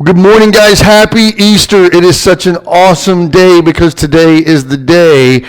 Good morning, guys. Happy Easter. It is such an awesome day because today is the day,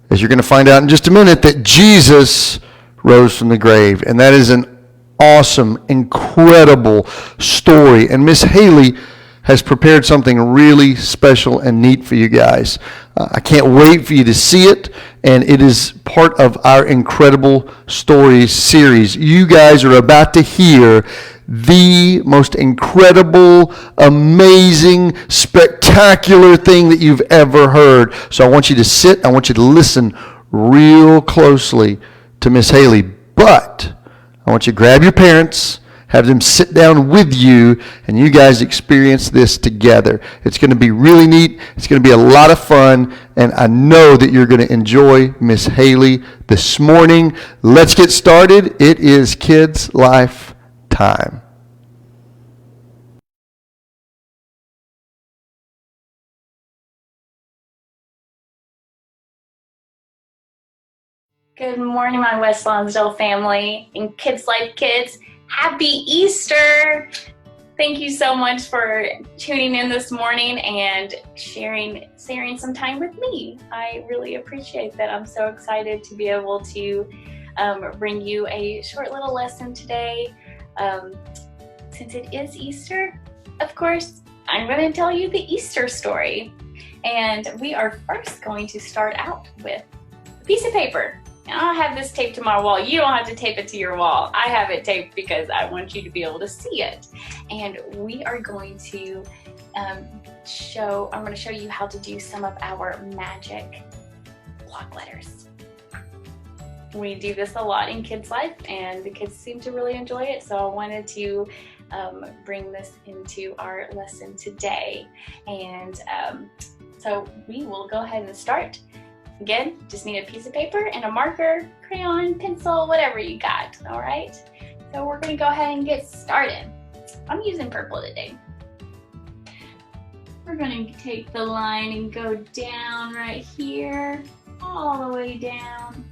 as you're going to find out in just a minute, that Jesus rose from the grave. And that is an awesome, incredible story. And Miss Haley has prepared something really special and neat for you guys. I can't wait for you to see it, and it is part of our Incredible Stories series. You guys are about to hear the most incredible, amazing, spectacular thing that you've ever heard. So I want you to sit, I want you to listen real closely to Miss Haley, but I want you to grab your parents, have them sit down with you, and you guys experience this together. It's going to be really neat. It's going to be a lot of fun, and I know that you're going to enjoy Miss Haley this morning. Let's get started. It is Kids Life time. Good morning, my West Lonsdale family and Kids Life Kids. Happy Easter! Thank you so much for tuning in this morning and sharing some time with me. I really appreciate that. I'm so excited to be able to bring you a short little lesson today. Since it is Easter, of course, I'm going to tell you the Easter story. And we are first going to start out with a piece of paper. I'll have this taped to my wall. You don't have to tape it to your wall. I have it taped because I want you to be able to see it. And we are going to I'm going to show you how to do some of our magic block letters. We do this a lot in Kids Life, and the kids seem to really enjoy it. So I wanted to bring this into our lesson today. And so we will go ahead and start. Again, just need a piece of paper and a marker, crayon, pencil, whatever you got, all right? So we're gonna go ahead and get started. I'm using purple today. We're gonna take the line and go down right here, all the way down.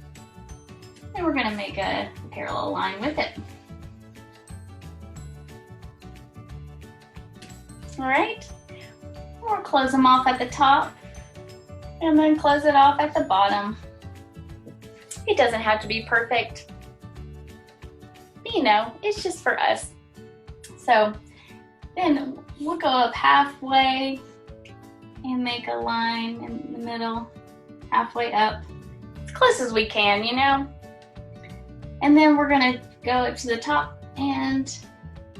And we're gonna make a parallel line with it. All right, we'll close them off at the top, and then close it off at the bottom. It doesn't have to be perfect. You know, it's just for us. So then we'll go up halfway and make a line in the middle, halfway up, as close as we can, you know. And then we're gonna go up to the top and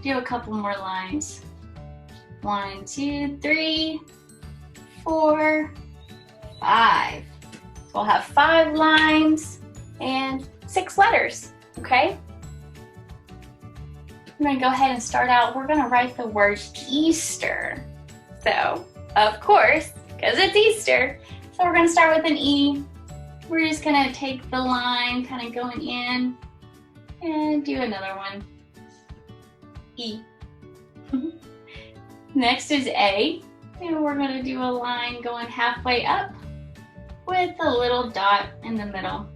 do a couple more lines. 1, 2, 3, 4, 5. So we'll have 5 lines and 6 letters, okay? I'm gonna go ahead and start out. We're gonna write the word Easter. So, of course, because it's Easter, so we're gonna start with an E. We're just gonna take the line kind of going in and do another one. E. Next is A, and we're gonna do a line going halfway up with a little dot in the middle.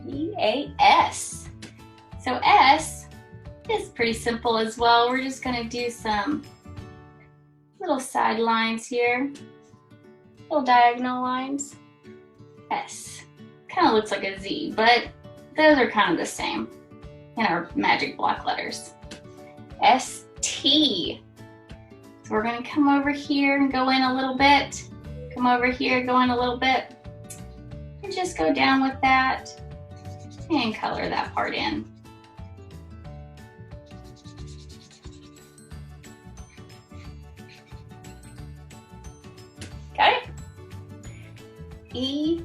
E-A-S. So S is pretty simple as well. We're just gonna do some little side lines here, little diagonal lines. S. Kind of looks like a Z, but those are kind of the same in our magic block letters. S-T. So we're gonna come over here and go in a little bit. Come over here, go in a little bit, and just go down with that and color that part in. Got it? E-A-S-T,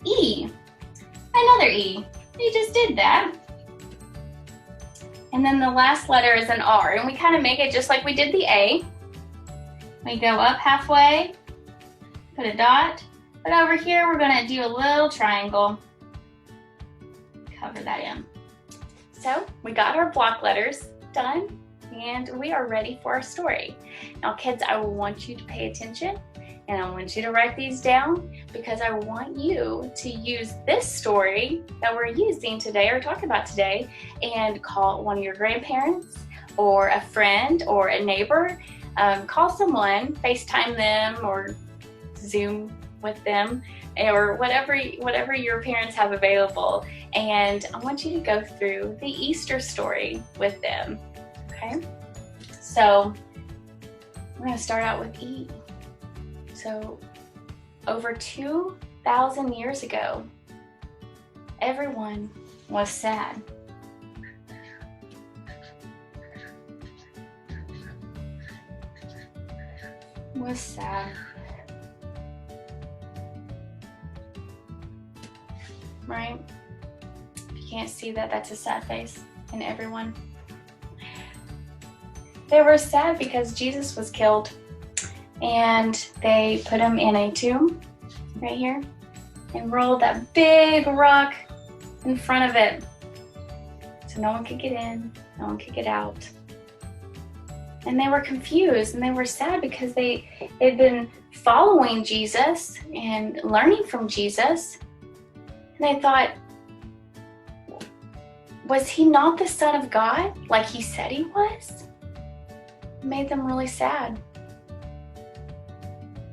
E. Another E. We just did that. And then the last letter is an R, and we kind of make it just like we did the A. We go up halfway, put a dot, but over here we're gonna do a little triangle. Cover that in. So we got our block letters done, and we are ready for our story. Now kids, I want you to pay attention And I want you to write these down because I want you to use this story that we're using today or talking about today and call one of your grandparents or a friend or a neighbor. Call someone, FaceTime them or Zoom with them or whatever your parents have available. And I want you to go through the Easter story with them, okay? So we're going to start out with E. So over 2,000 years ago, everyone was sad. Was sad. Right? If you can't see that, that's a sad face in everyone. They were sad because Jesus was killed, and they put him in a tomb right here and rolled that big rock in front of it so no one could get in, no one could get out. And they were confused and they were sad because they'd been following Jesus and learning from Jesus. And they thought, was he not the Son of God like he said he was? It made them really sad.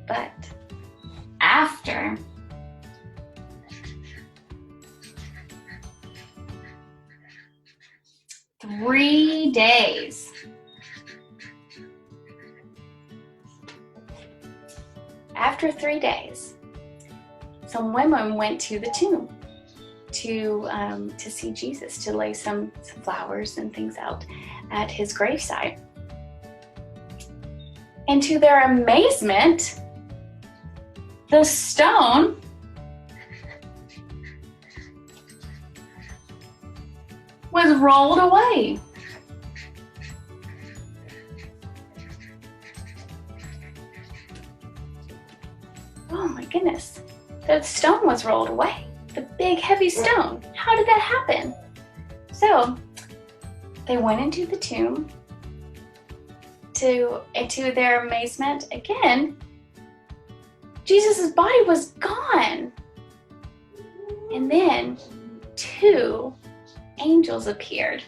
But after three days, some women went to the tomb to see Jesus, to lay some flowers and things out at his graveside. And to their amazement, the stone was rolled away. Oh my goodness, the stone was rolled away. The big heavy stone. How did that happen? So they went into the tomb. To their amazement, again, Jesus' body was gone. And then 2 angels appeared.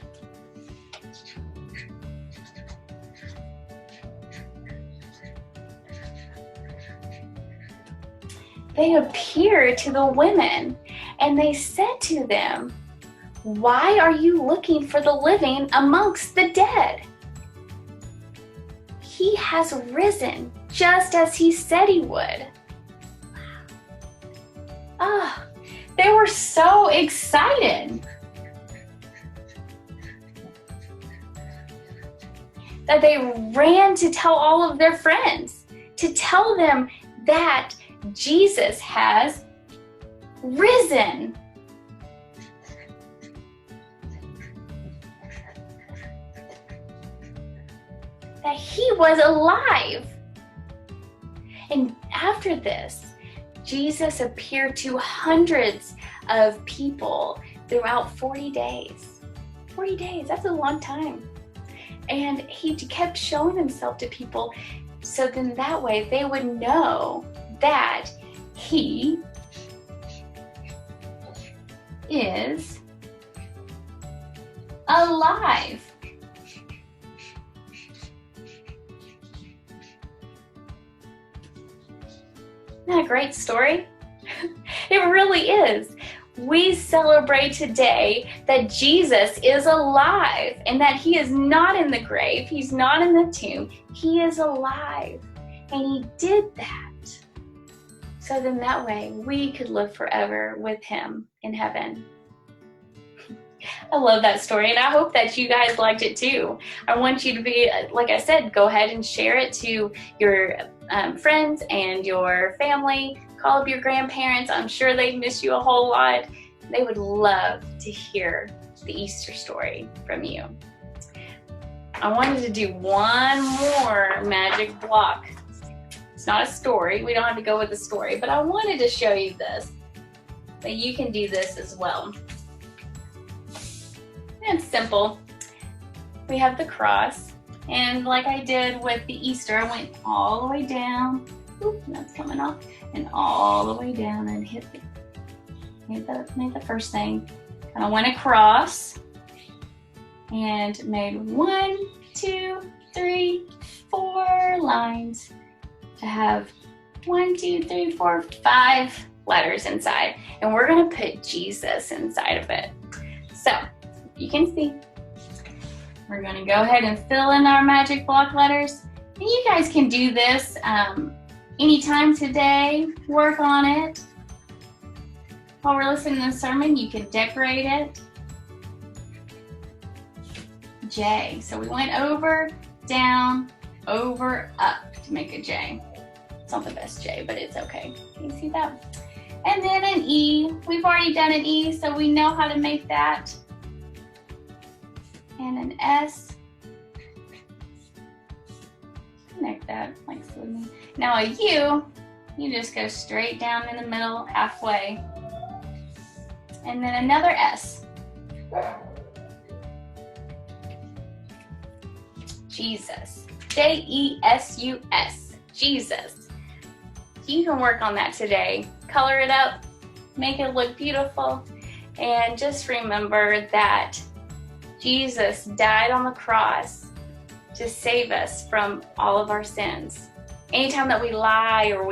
They appeared to the women and they said to them, "Why are you looking for the living amongst the dead? He has risen just as he said he would." Ah, they were so excited that they ran to tell all of their friends, to tell them that Jesus has risen. That he was alive. And after this, Jesus appeared to hundreds of people throughout 40 days. 40 days, that's a long time. And he kept showing himself to people so then that way they would know that he is alive. Isn't that a great story? It really is. We celebrate today that Jesus is alive and that he is not in the grave. He's not in the tomb. He is alive. And he did that. So then that way we could live forever with him in heaven. I love that story, and I hope that you guys liked it too. I want you to be, like I said, go ahead and share it to your friends and your family. Call up your grandparents. I'm sure they miss you a whole lot. They would love to hear the Easter story from you. I wanted to do one more magic block. It's not a story. We don't have to go with a story, but I wanted to show you this. But you can do this as well. It's simple. We have the cross, and like I did with the Easter, I went all the way down Oop, that's coming off. And all the way down and made the first thing. Kind of went across and made 1, 2, 3, 4 lines to have 1, 2, 3, 4, 5 letters inside. And we're gonna put Jesus inside of it. So you can see, we're gonna go ahead and fill in our magic block letters. And you guys can do this anytime today, work on it. While we're listening to the sermon, you can decorate it. J. So we went over, down, over, up to make a J. It's not the best J, but it's okay. Can you see that? And then an E. We've already done an E, so we know how to make that. And an S. Connect that like so. Now a U, you just go straight down in the middle, halfway. And then another S. Jesus. J-E-S-U-S. Jesus. You can work on that today. Color it up, make it look beautiful, and just remember that Jesus died on the cross to save us from all of our sins. Anytime that we lie or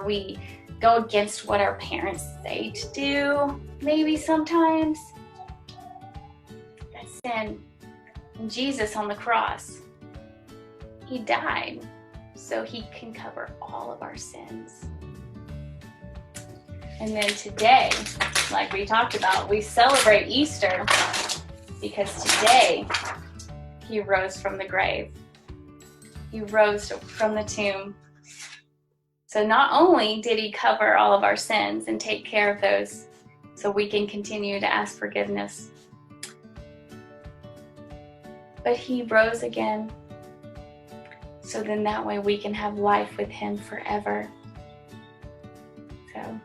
we go against what our parents say to do, maybe sometimes, that's sin. And Jesus on the cross, he died so he can cover all of our sins. And then today, like we talked about, we celebrate Easter because today he rose from the grave. He rose from the tomb. So not only did he cover all of our sins and take care of those so we can continue to ask forgiveness, but he rose again. So then that way we can have life with him forever. So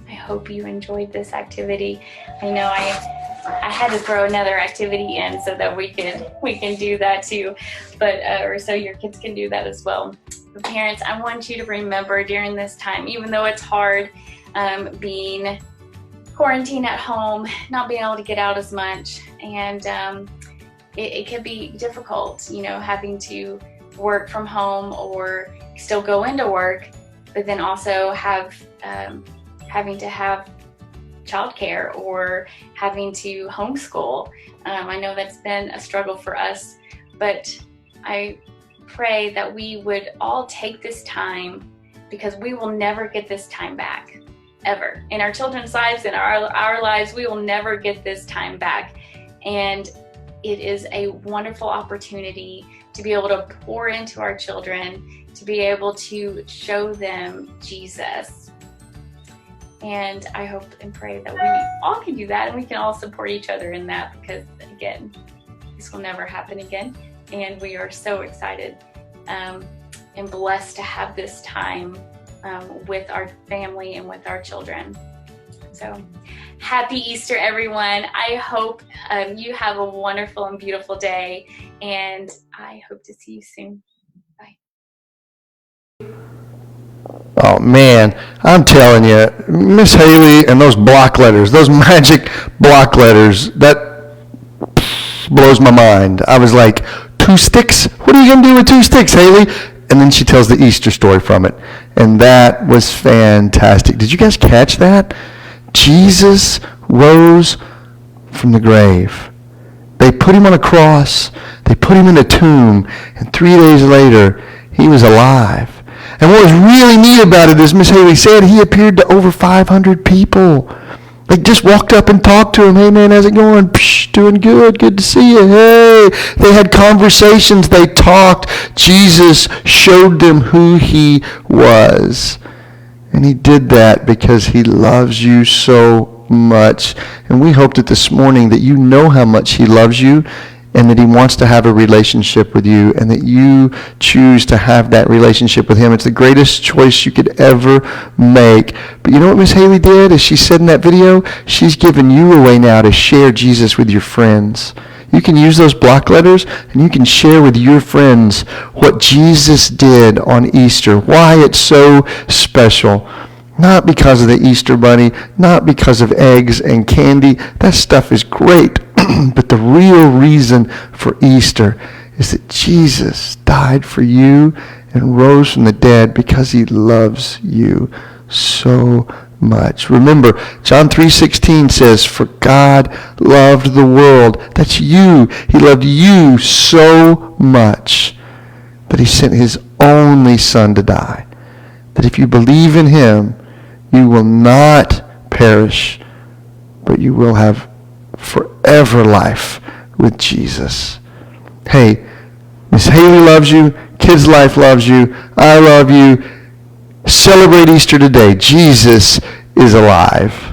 I hope you enjoyed this activity. I know I had to throw another activity in so that we can do that too, but or so your kids can do that as well. But parents, I want you to remember during this time, even though it's hard being quarantined at home, not being able to get out as much, and it can be difficult, you know, having to work from home or still go into work, but then also having to have childcare or having to homeschool. I know that's been a struggle for us, but I pray that we would all take this time, because we will never get this time back, ever. In our children's lives, in our lives, we will never get this time back. And it is a wonderful opportunity to be able to pour into our children, to be able to show them Jesus. And I hope and pray that we all can do that, and we can all support each other in that, because again, this will never happen again. And we are so excited and blessed to have this time with our family and with our children. So happy Easter, everyone. I hope you have a wonderful and beautiful day, and I hope to see you soon. Bye. Oh man, I'm telling you, Miss Haley and those block letters, those magic block letters, that blows my mind. I was like, 2 sticks? What are you going to do with 2 sticks, Haley? And then she tells the Easter story from it. And that was fantastic. Did you guys catch that? Jesus rose from the grave. They put him on a cross. They put him in a tomb. And 3 days later, he was alive. And what was really neat about it is, Miss Haley said, he appeared to over 500 people. They just walked up and talked to him. Hey, man, how's it going? Psh, doing good. Good to see you. Hey. They had conversations. They talked. Jesus showed them who he was. And he did that because he loves you so much. And we hope that this morning that you know how much he loves you, and that he wants to have a relationship with you, and that you choose to have that relationship with him. It's the greatest choice you could ever make. But you know what Miss Haley did? As she said in that video, she's given you a way now to share Jesus with your friends. You can use those block letters and you can share with your friends what Jesus did on Easter, why it's so special. Not because of the Easter bunny, not because of eggs and candy. That stuff is great. But the real reason for Easter is that Jesus died for you and rose from the dead because he loves you so much. Remember, John 3:16 says, "For God loved the world." That's you. He loved you so much that he sent his only son to die. That if you believe in him, you will not perish, but you will have forever life with Jesus. Hey, Miss Haley loves you. Kids Life loves you. I love you. Celebrate Easter today. Jesus is alive.